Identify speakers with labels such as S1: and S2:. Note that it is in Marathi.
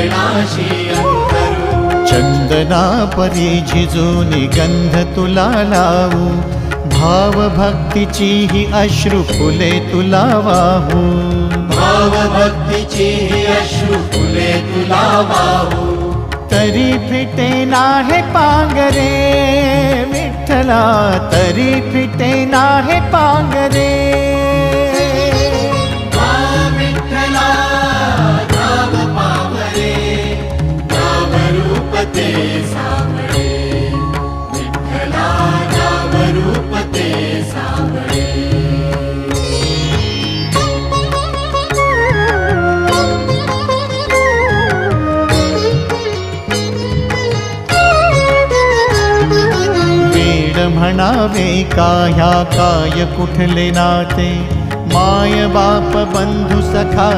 S1: चरणाशी अंतरू।
S2: चंदना परी झिजूनी गंध तुला लावू, भाव भक्तीची ही अश्रु फुले तुला वाहू।
S1: भाव भक्तीची ही अश्रु फुले तुला वाहू।
S2: तरी फिटे नाहे पांगरे विठ्ठला, तरी फिटे नाहे पांगरे।
S1: विठ्ठला नाम पावरे, नाम रूप ते सावळे। विठ्ठला नाम रूप ते सावळे।
S2: म्हणावे काह्या काय कुठले नाते, माय बाप बंधु सखा